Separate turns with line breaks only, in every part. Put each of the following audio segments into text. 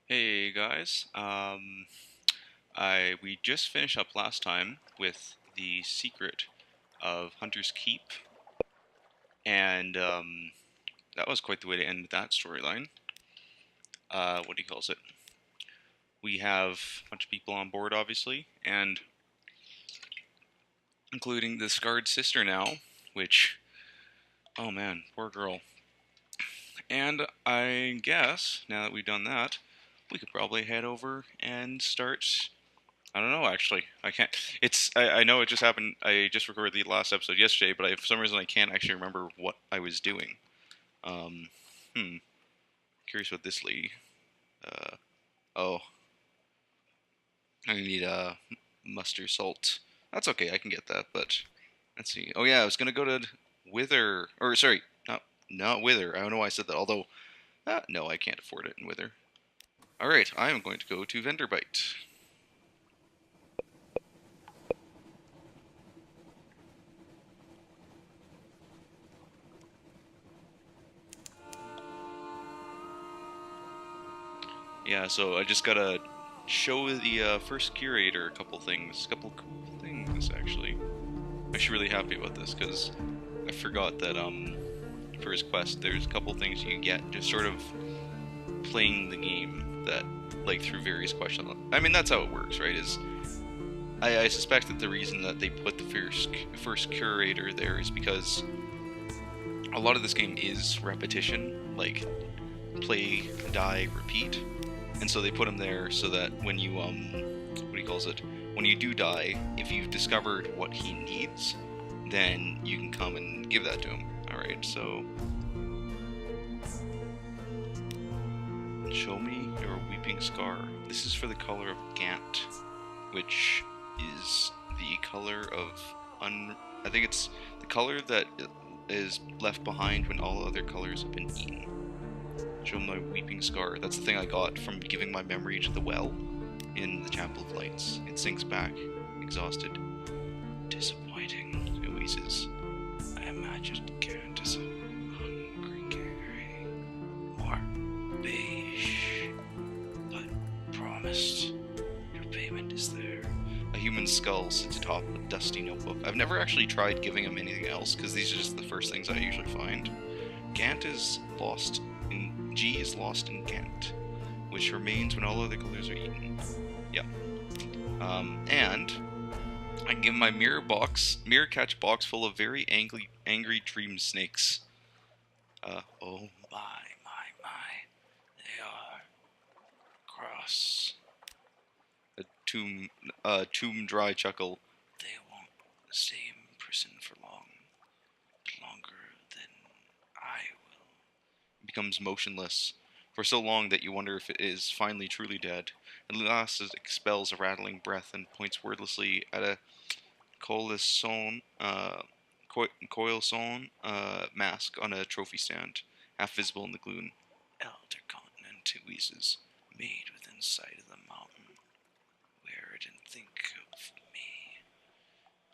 Hey guys, we just finished up last time with the secret of Hunter's Keep, and that was quite the way to end that storyline. What do you call it? We have a bunch of people on board, obviously, and including the scarred sister now, which, oh man, poor girl. And I guess now that we've done that, we could probably head over and start. I don't know, actually. I can't. I know it just happened. I just recorded the last episode yesterday, but for some reason I can't actually remember what I was doing. Um, hmm. Curious what this lady. Uh, oh, I need mustard salt. That's okay. I can get that, but let's see. Oh yeah, I was gonna go to Wither, or sorry, not Wither. I don't know why I said that. Although, no, I can't afford it in Wither. All right, I am going to go to Venderbite. Yeah, so I just gotta show the first curator a couple things, a couple cool things actually. I'm actually really happy about this because I forgot that for his quest there's a couple things you get just sort of playing the game that like through various questions. I mean that's how it works, right? Is I suspect that the reason that they put the first curator there is because a lot of this game is repetition, like play, die, repeat. And so they put him there so that when you what he calls it, when you do die, if you've discovered what he needs, then you can come and give that to him. All right, so show me your weeping scar. This is for the color of Gant, which is the color of I think it's the color that is left behind when all other colors have been eaten. Show my weeping scar. That's the thing I got from giving my memory to the well in the Chapel of Lights. It sinks back, exhausted. Disappointing, it wheezes. I imagined Garrett as a hungry Gary. More beige. But promised. Your payment is there. A human skull sits atop a dusty notebook. I've never actually tried giving him anything else, because these are just the first things I usually find. Gant is lost in G is lost in Gant, which remains when all other colors are eaten. Yeah. And I can give my mirror catch box full of very angry dream snakes. Oh my, they are cross. A tomb dry chuckle. They won't stay in prison for long, longer than I will. It becomes motionless for so long that you wonder if it is finally truly dead. At last it expels a rattling breath and points wordlessly at a Coilson, mask on a trophy stand, half visible in the gloom. Elder continent, it wheezes, made within sight of the mountain. Where it didn't think of me.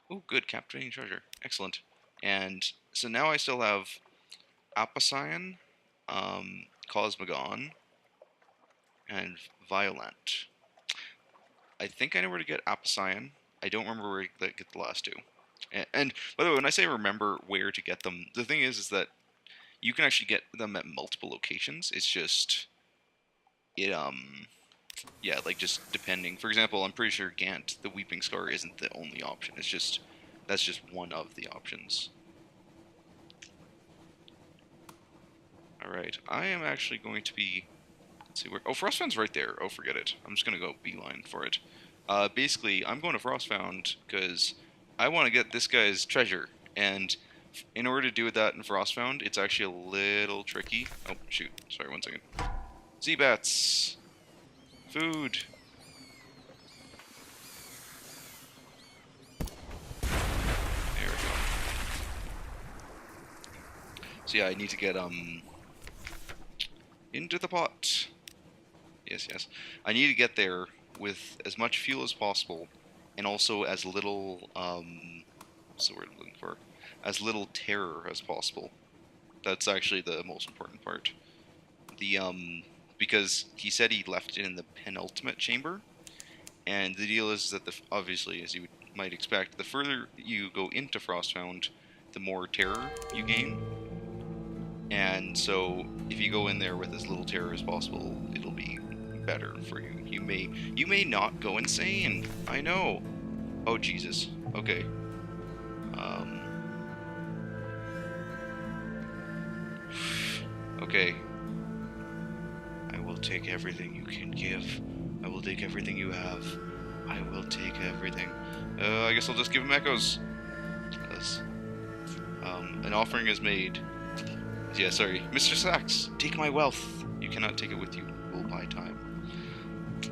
Oh, good, captivating treasure. Excellent. And so now I still have Apocyan, Cosmogon, and Violent. I think I know where to get Apocyan. I don't remember where to get the last two. And by the way, when I say remember where to get them, the thing is that you can actually get them at multiple locations. It's just it yeah, like just depending. For example, I'm pretty sure Gant, the Weeping Scar, isn't the only option. It's just that's just one of the options. All right, I am actually going to be. Let's see where. Oh, Frostfound's right there. Oh, forget it. I'm just gonna go beeline for it. Basically, I'm going to Frostfound because I want to get this guy's treasure, and in order to do that in Frostfound, it's actually a little tricky. Oh shoot! Sorry, 1 second. Z-bats, food. There we go. So yeah, I need to get into the pot. Yes, yes. I need to get there with as much fuel as possible, and also as little what's the word I'm looking for? As little terror as possible. That's actually the most important part. The because he said he left it in the penultimate chamber. And the deal is that obviously, as you might expect, the further you go into Frostfound, the more terror you gain. And so, if you go in there with as little terror as possible, it'll be better for you. You may not go insane. I know. Oh Jesus. Okay. Okay. I will take everything you can give. I will take everything you have. I will take everything. I guess I'll just give him echoes. Yes. An offering is made. Yeah, sorry. Mr. Sachs, take my wealth. You cannot take it with you. It will buy time.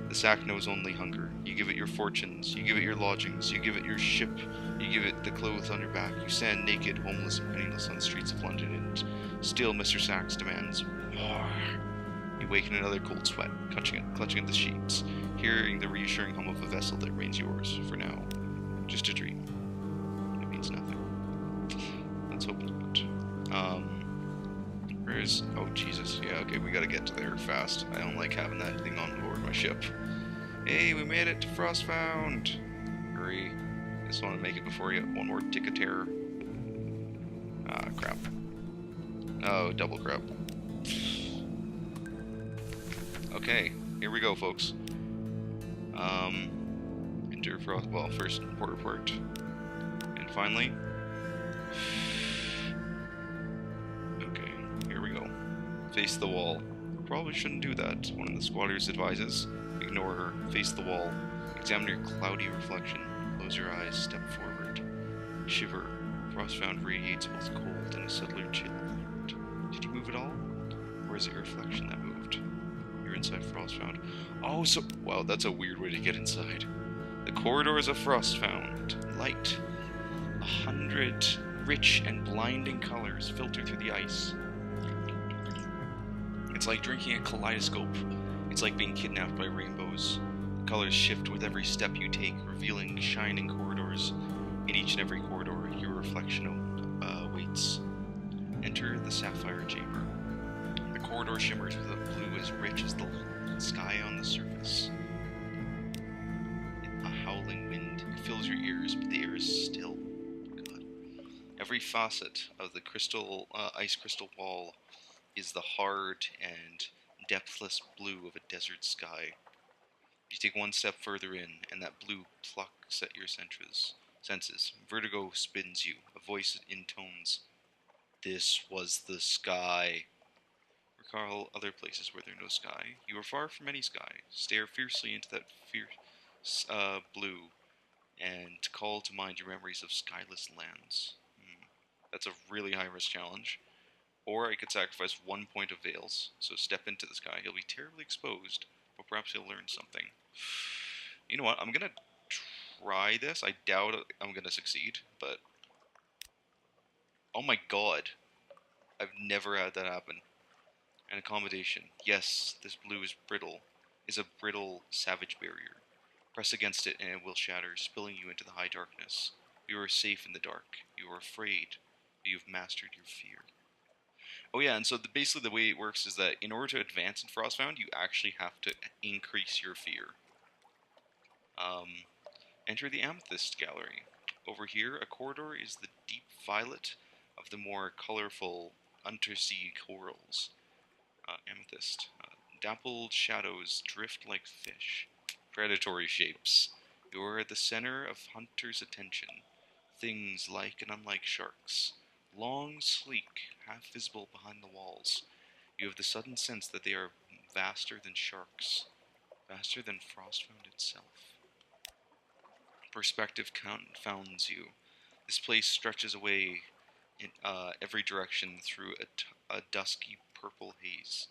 The sack knows only hunger. You give it your fortunes. You give it your lodgings. You give it your ship. You give it the clothes on your back. You stand naked, homeless, and penniless on the streets of London, and still Mr. Sachs demands more. You wake in another cold sweat, clutching at the sheets, hearing the reassuring hum of a vessel that reigns yours, for now. Just a dream. It means nothing. Let's hope not. Where's... Oh, Jesus. Yeah, okay, we gotta get to there fast. I don't like having that thing on board my ship. Hey, we made it to Frostfound! Hurry. Just want to make it before you get one more tick of terror. Ah, crap. Oh, double crap. Okay, here we go, folks. Enter Frost... Well, first, port report. And finally... Okay, here we go. Face the wall. Probably shouldn't do that, one of the squatters advises. Ignore her. Face the wall. Examine your cloudy reflection. Close your eyes. Step forward. Shiver. Frostfound radiates both cold and a subtler chill. Did you move at all? Or is it your reflection that moved? You're inside Frostfound. Oh, so... Wow, that's a weird way to get inside. The corridors of Frostfound. Light. 100 rich and blinding colors filter through the ice. It's like drinking a kaleidoscope. It's like being kidnapped by rainbows. The colors shift with every step you take, revealing shining corridors. In each and every corridor, your reflection waits. Enter the sapphire chamber. The corridor shimmers with a blue as rich as the sky on the surface. A howling wind fills your ears, but the air is still. God. Every facet of the ice crystal wall is the hard and depthless blue of a desert sky. You take one step further in, and that blue plucks at your senses. Vertigo spins you. A voice intones, "This was the sky." Recall other places where there's no sky. You are far from any sky. Stare fiercely into that fierce blue, and call to mind your memories of skyless lands. That's a really high-risk challenge. Or I could sacrifice 1 point of Veils, so step into the sky. He'll be terribly exposed, but perhaps he'll learn something. You know what, I'm gonna try this. I doubt I'm gonna succeed, but... Oh my god. I've never had that happen. An accommodation. Yes, this blue is brittle. Is a brittle savage barrier. Press against it and it will shatter, spilling you into the high darkness. You are safe in the dark. You are afraid, but you've mastered your fear. Oh yeah, and so basically the way it works is that in order to advance in Frostfound, you actually have to increase your fear. Enter the Amethyst Gallery. Over here, a corridor is the deep violet of the more colorful undersea corals. Amethyst. Dappled shadows drift like fish. Predatory shapes. You are at the center of hunters' attention. Things like and unlike sharks. Long, sleek, half visible behind the walls. You have the sudden sense that they are vaster than sharks. Vaster than Frostfound itself. Perspective confounds you. This place stretches away in every direction through a dusky purple haze,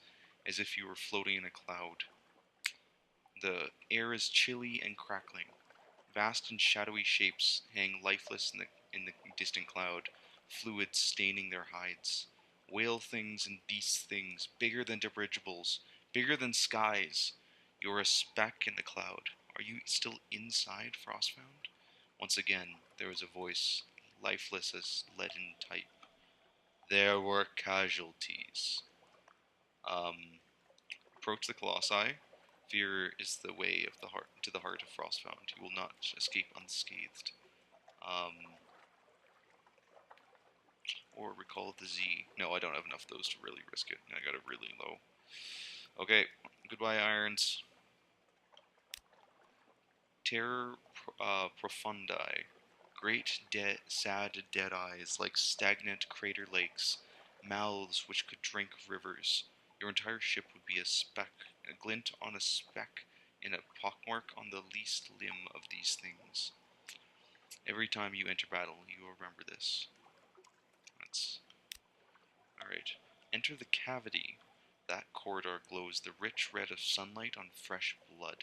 as if you were floating in a cloud. The air is chilly and crackling. Vast and shadowy shapes hang lifeless in the distant cloud, fluids staining their hides. Whale things and beast things, bigger than dirigibles, bigger than skies. You're a speck in the cloud. Are you still inside Frostfound? Once again, there was a voice, lifeless as leaden type. There were casualties. approach the Colossi. Fear is the way of the heart to the heart of Frostfound. You will not escape unscathed. Or recall the Z. No, I don't have enough of those to really risk it. I got it really low. Okay, goodbye, Irons. Terror profundi. Great, sad, dead eyes, like stagnant crater lakes, mouths which could drink rivers. Your entire ship would be a speck, a glint on a speck, in a pockmark on the least limb of these things. Every time you enter battle, you will remember this. That's alright. Enter the cavity. That corridor glows the rich red of sunlight on fresh blood.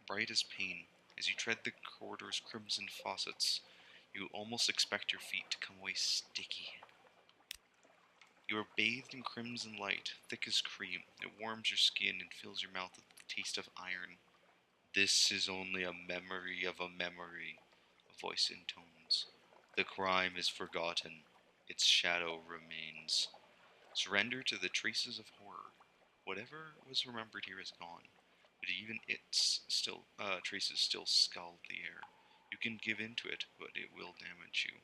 Bright as pain. As you tread the corridor's crimson faucets, you almost expect your feet to come away sticky. You are bathed in crimson light, thick as cream. It warms your skin and fills your mouth with the taste of iron. This is only a memory of a memory, a voice intones. The crime is forgotten. Its shadow remains. Surrender to the traces of horror. Whatever was remembered here is gone, but even its traces still scald the air. You can give in to it, but it will damage you,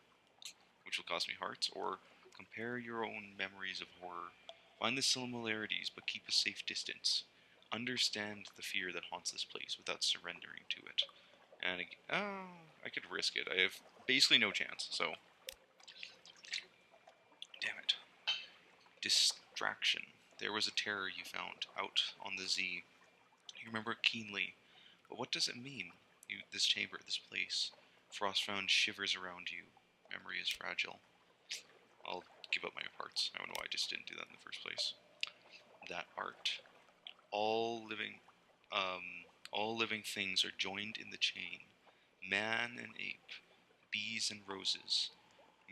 which will cost me hearts, or compare your own memories of horror. Find the similarities, but keep a safe distance. Understand the fear that haunts this place without surrendering to it. And I could risk it. I have basically no chance, so damn it. Distraction. There was a terror you found out on the Z. You remember it keenly. But what does it mean? This chamber, this place. Frostfound shivers around you. Memory is fragile. I'll give up my parts. I don't know why I just didn't do that in the first place. That art. All living, all living things are joined in the chain. Man and ape, bees and roses,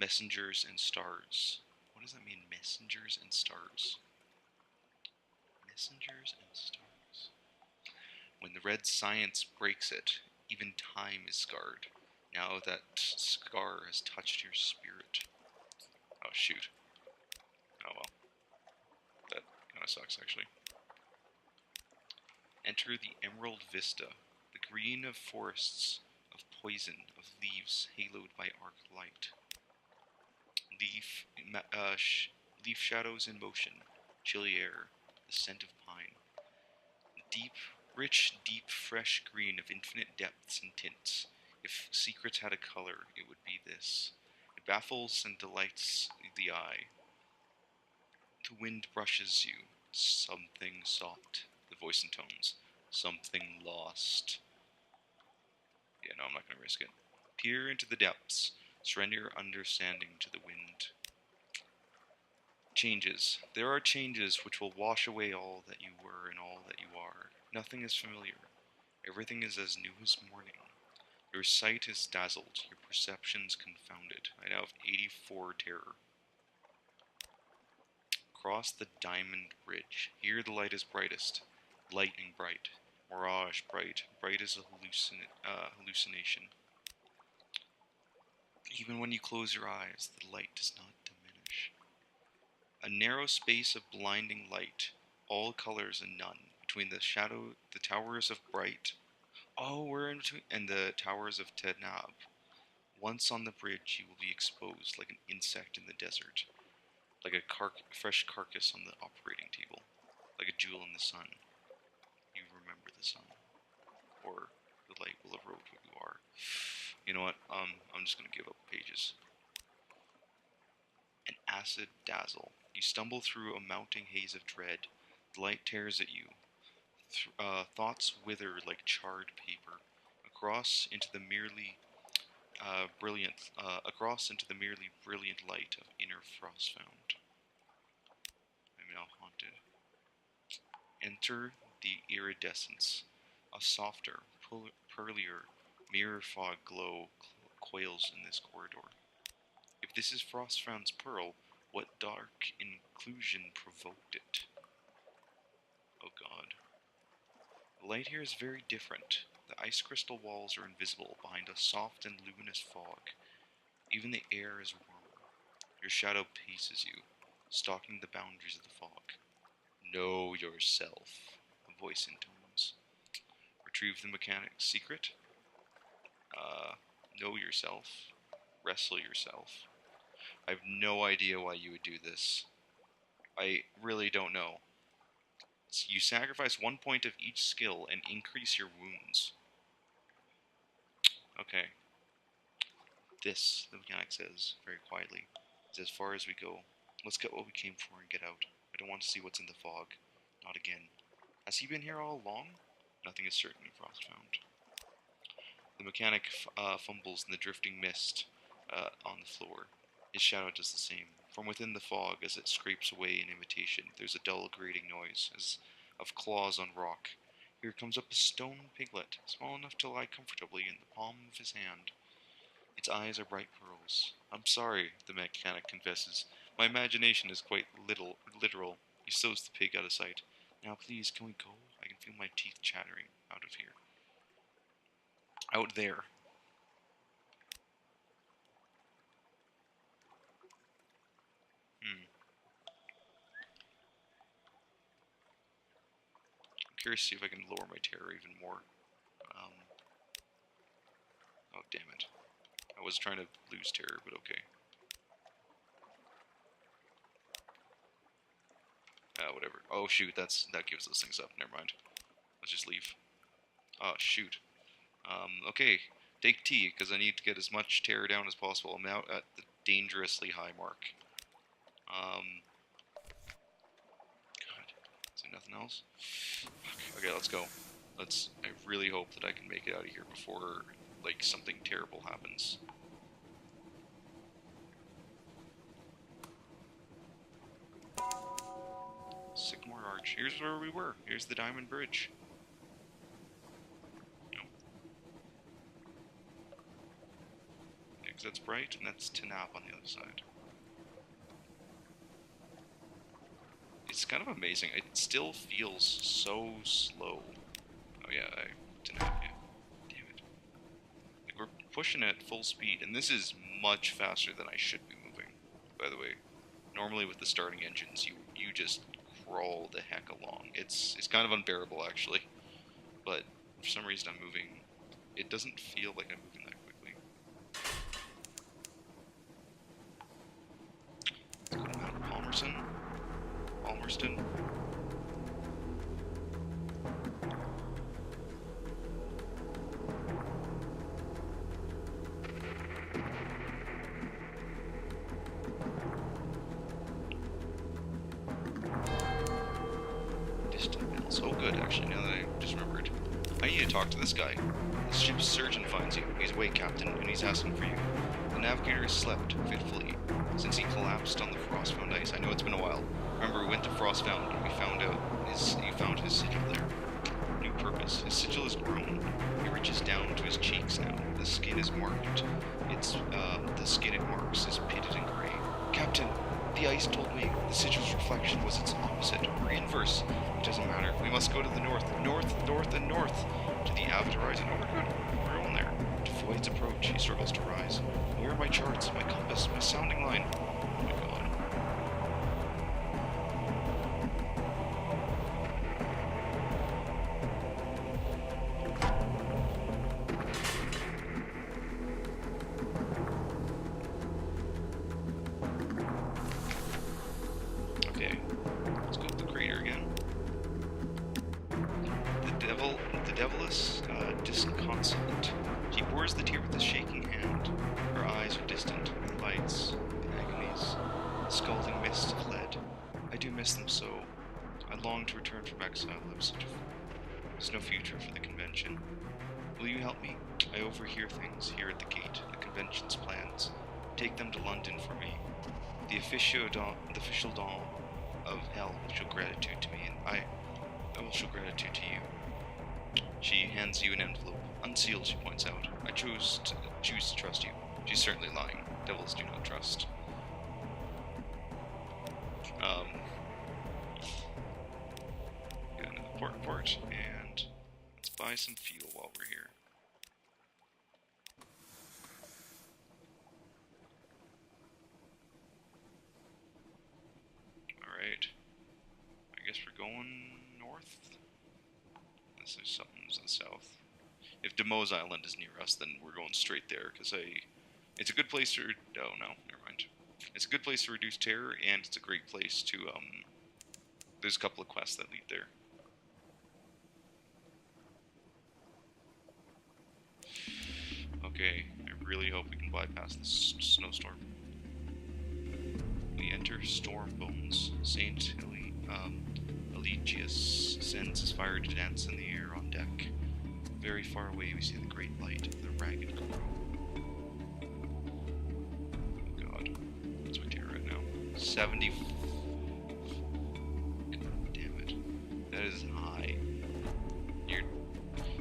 messengers and stars. What does that mean, messengers and stars? Messengers and stars. When the red science breaks it, even time is scarred. Now that scar has touched your spirit. Oh, shoot. Oh, well. That kind of sucks, actually. Enter the emerald vista, the green of forests, of poison, of leaves haloed by arc light. Leaf shadows in motion, chilly air, the scent of pine. Deep, rich, deep, fresh green of infinite depths and tints. If secrets had a color, it would be this. It baffles and delights the eye. The wind brushes you. Something sought. The voice intones. Something lost. Yeah, no, I'm not going to risk it. Peer into the depths. Surrender your understanding to the wind. Changes. There are changes which will wash away all that you were and all that you are. Nothing is familiar. Everything is as new as morning. Your sight is dazzled, your perceptions confounded. I now have 84 terror. Cross the diamond bridge. Here the light is brightest. Lightning bright. Mirage bright. Bright as a hallucination. Even when you close your eyes, the light does not diminish. A narrow space of blinding light, all colors and none, between the towers of bright. Oh, we're in between, and the towers of Tednab. Once on the bridge, you will be exposed like an insect in the desert, like a fresh carcass on the operating table, like a jewel in the sun. You remember the sun, or the light will erode what you are. You know what? I'm just gonna give up pages. An acid dazzle. You stumble through a mounting haze of dread. The light tears at you. Thoughts wither like charred paper. Across into the merely brilliant light of inner Frostfound. I'm now haunted. Enter the iridescence. A softer, pearlier, mirror fog glow coils in this corridor. If this is Frostfound's pearl, what dark inclusion provoked it? Oh god. The light here is very different. The ice crystal walls are invisible behind a soft and luminous fog. Even the air is warmer. Your shadow paces you, stalking the boundaries of the fog. Know yourself. A voice intones. Retrieve the mechanic's secret. Know yourself. Wrestle yourself. I have no idea why you would do this. I really don't know. You sacrifice 1 point of each skill and increase your wounds. Okay. This, the mechanic says, very quietly, is as far as we go. Let's get what we came for and get out. I don't want to see what's in the fog. Not again. Has he been here all along? Nothing is certain, Frostfound. The mechanic fumbles in the drifting mist on the floor. His shadow does the same. From within the fog, as it scrapes away in imitation, there's a dull grating noise, as of claws on rock. Here comes up a stone piglet, small enough to lie comfortably in the palm of his hand. Its eyes are bright pearls. I'm sorry, the mechanic confesses. My imagination is quite literal. He stows the pig out of sight. Now please, can we go? I can feel my teeth chattering out of here. Out there. I'm curious to see if I can lower my terror even more. Oh, damn it. I was trying to lose terror, but okay. Whatever. Oh, shoot, that gives those things up. Never mind. Let's just leave. Oh, shoot. Okay. Take T, because I need to get as much terror down as possible. I'm now at the dangerously high mark. God. Is there nothing else? Okay, let's go. I really hope that I can make it out of here before, like, something terrible happens. Sycamore Arch. Here's where we were. Here's the Diamond Bridge. Nope. Yeah, 'cause that's bright, and that's Tanap on the other side. It's kind of amazing. It still feels so slow. Oh yeah, Tanap, yeah. Damn it. Like, we're pushing at full speed, and this is much faster than I should be moving, by the way. Normally with the starting engines, you just crawl the heck along. It's kind of unbearable, actually. But for some reason I'm moving... It doesn't feel like I'm moving that quickly. Let's go to Mount Palmerston. Oh good, actually, now that I just remembered. I need to talk to this guy. The ship's surgeon finds you. He's awake, Captain, and he's asking for you. The navigator has slept fitfully since he collapsed on the Frostfound ice. I know it's been a while. Remember, we went to Frostfound and we found out you found his sigil there. New purpose. His sigil has grown. It reaches down to his cheeks now. The skin is marked. The skin it marks is pitted and gray. Captain, the ice told me the sigil's reflection was its opposite, or inverse. It doesn't matter. We must go to the north, and north, to the Avid Horizon. Oh, we're good. We're going there. To Floyd's approach, he struggles to rise. Where are my charts, my compass, my sounding line? Oh my god. Okay, let's go to the crater again. The devil is disconsolate. She pours the tear with a shaking hand. Her eyes are distant, the lights, the agonies, the scalding mists fled. I do miss them so. I long to return from exile. There's no future for the convention. Will you help me? I overhear things here at the gate, the convention's plans. Take them to London for me. The official dawn of hell will show gratitude to me, and I will show gratitude to you. She hands you an envelope. Unsealed, she points out. I choose to trust you. She's certainly lying. Devils do not trust. Got another port, and let's buy some fuel while we're here. Alright. I guess we're going north. This is something's in the south. If Demoz Island is near us, then we're going straight there, because it's a good place to... Oh, no, never mind. It's a good place to reduce terror, and it's a great place to, there's a couple of quests that lead there. Okay, I really hope we can bypass this snowstorm. We enter Storm Bones. Saint Eligius sends his fire to dance in the air on deck. Very far away, we see the great light of the ragged crow. Oh god, what's my terror right now? 70. God damn it, that is high.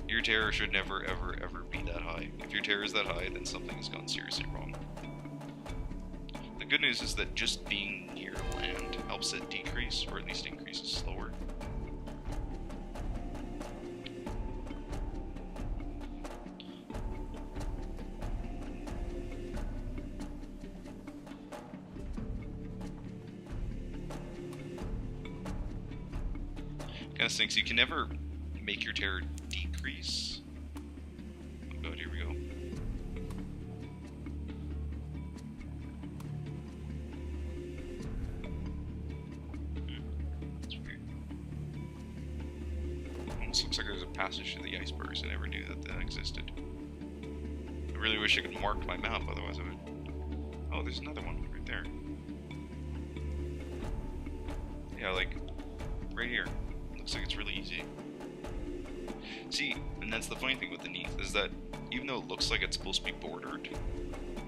Your terror should never, ever, ever be that high. If your terror is that high, then something has gone seriously wrong. The good news is that just being near land helps it decrease, or at least increases slower. Kind of stinks. You can never make your terror decrease. Oh god, here we go. That's weird. Almost looks like there's a passage to the icebergs. I never knew that that existed. I really wish I could mark my map, otherwise I would... Oh, there's another one right there. Yeah, like, right here. Looks like it's really easy. See, and that's the funny thing with the Neath, is that even though it looks like it's supposed to be bordered,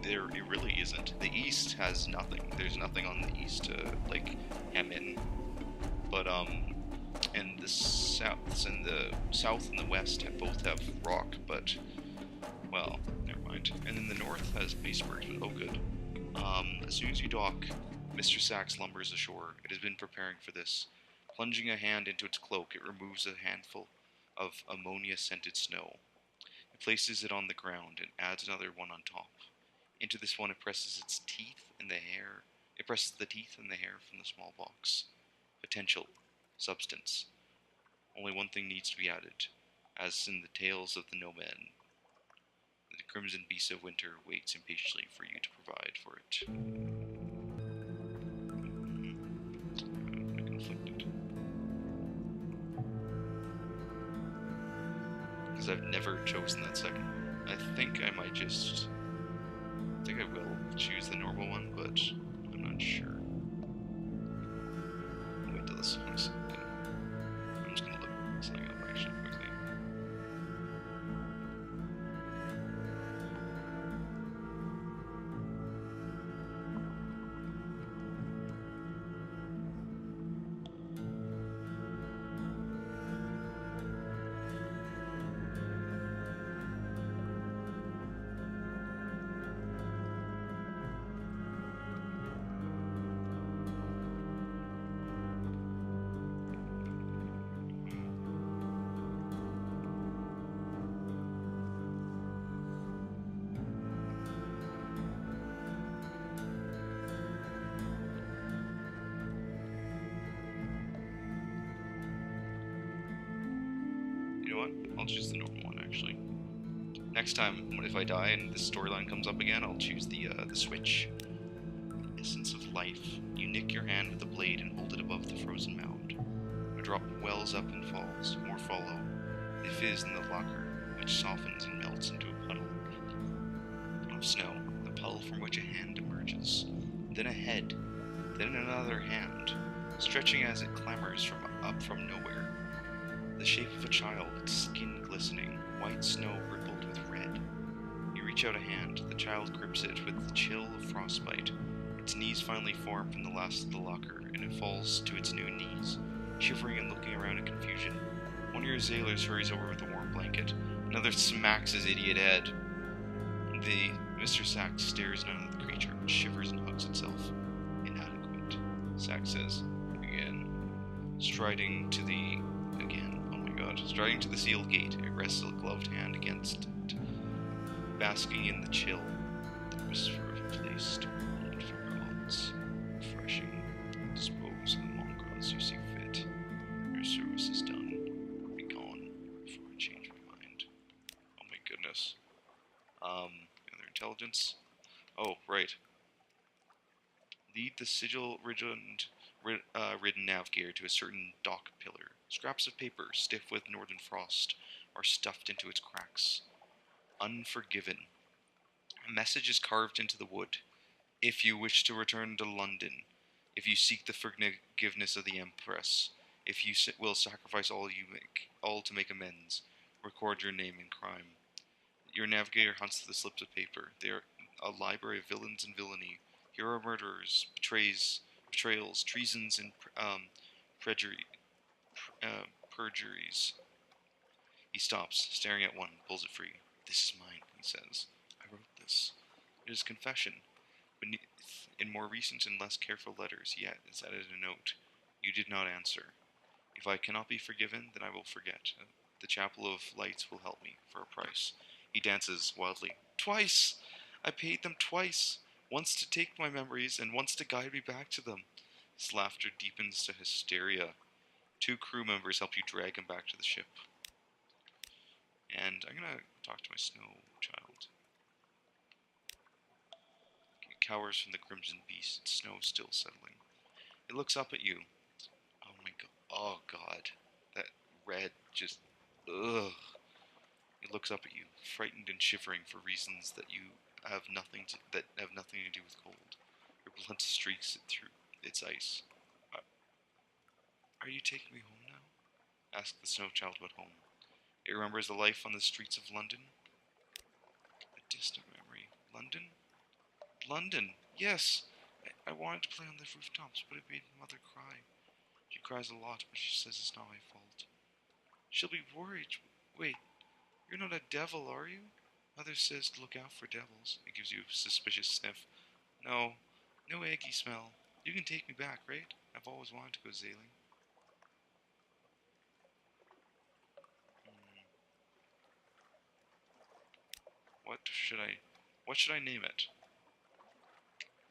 it really isn't. The east has nothing. There's nothing on the east to, like, hem in. But, and the south and the west both have rock, but, well, never mind. And then the north has icebergs, but oh good. As soon as you dock, Mr. Sachs lumbers ashore. It has been preparing for this. Plunging a hand into its cloak, it removes a handful of ammonia-scented snow. It places it on the ground and adds another one on top. Into this one, it presses its teeth and the hair. It presses the teeth and the hair from the small box. Potential. Substance. Only one thing needs to be added. As in the tales of the nomad, the crimson beast of winter waits impatiently for you to provide for it. I'm conflicted. Because I've never chosen that second one. I think I might just... I think I will choose the normal one, but I'm not sure. I'll wait till this song's done. I'm just gonna look something up actually quickly. I'll choose the normal one, actually. Next time, if I die and this storyline comes up again, I'll choose the switch. Essence of life. You nick your hand with the blade and hold it above the frozen mound. A drop wells up and falls. More follow. They fizz in the Lacre, which softens and melts into a puddle of snow. The puddle from which a hand emerges. Then a head. Then another hand, stretching as it clambers up from nowhere. The shape of a child, its skin glistening, white snow rippled with red. You reach out a hand, the child grips it with the chill of frostbite. Its knees finally form from the last of the Lacre, and it falls to its new knees, shivering and looking around in confusion. One of your sailors hurries over with a warm blanket. Another smacks his idiot head. Mr. Sachs stares down at the creature, which shivers and hugs itself. Inadequate, Sachs says, again. Striding to the sealed gate, it rests a gloved hand against it, basking in the chill. The whisper of a place to hold for gods, refreshing, dispose of the monk as you see fit. intelligence? Oh, right. Lead the ridden navigator to a certain dock pillar. Scraps of paper, stiff with northern frost, are stuffed into its cracks. Unforgiven. A message is carved into the wood. If you wish to return to London, if you seek the forgiveness of the Empress, if you will sacrifice all to make amends, record your name in crime. Your navigator hunts through the slips of paper. They are a library of villains and villainy. Here are murderers, betrayals, treasons, and perjury, perjuries. He stops, staring at one, pulls it free. This is mine, he says. I wrote this. It is confession. Beneath, in more recent and less careful letters, yet is added a note. You did not answer. If I cannot be forgiven, then I will forget. The Chapel of Lights will help me, for a price. He dances wildly. Twice! I paid them twice! Once to take my memories, and once to guide me back to them. His laughter deepens to hysteria. 2 crew members help you drag him back to the ship. And I'm gonna talk to my snow child. It cowers from the crimson beast, its snow still settling. It looks up at you. Oh my god. Oh god. That red just. Ugh. It looks up at you, frightened and shivering for reasons that have nothing to do with cold. Your blood streaks it through its ice. Are you taking me home now? Asked the snow child about home. It remembers the life on the streets of London. A distant memory. London? London! Yes! I wanted to play on the rooftops, but it made Mother cry. She cries a lot, but she says it's not my fault. She'll be worried. Wait, you're not a devil, are you? Mother says to look out for devils. It gives you a suspicious sniff. No, no eggy smell. You can take me back, right? I've always wanted to go sailing. What should I name it?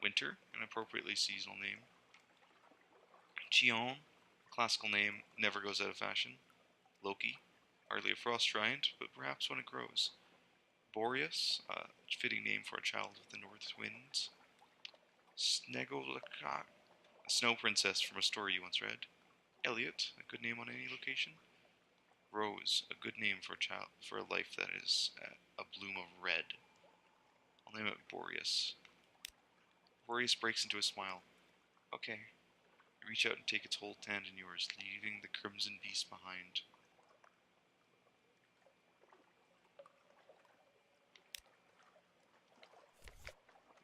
Winter, an appropriately seasonal name. Chion, classical name, never goes out of fashion. Loki, hardly a frost giant, but perhaps when it grows. Boreas, a fitting name for a child of the north winds. Snegolaka, a snow princess from a story you once read. Elliot, a good name on any location. Rose, a good name for a life that is a bloom of red. I'll name it Boreas. Boreas breaks into a smile. Okay. You reach out and take its whole hand in yours, leaving the crimson beast behind.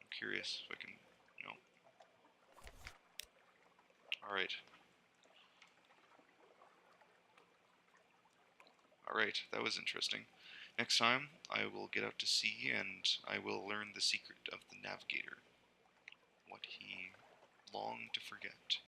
I'm curious if I can. No. Alright. Alright, that was interesting. Next time, I will get out to sea and I will learn the secret of the navigator. What he longed to forget.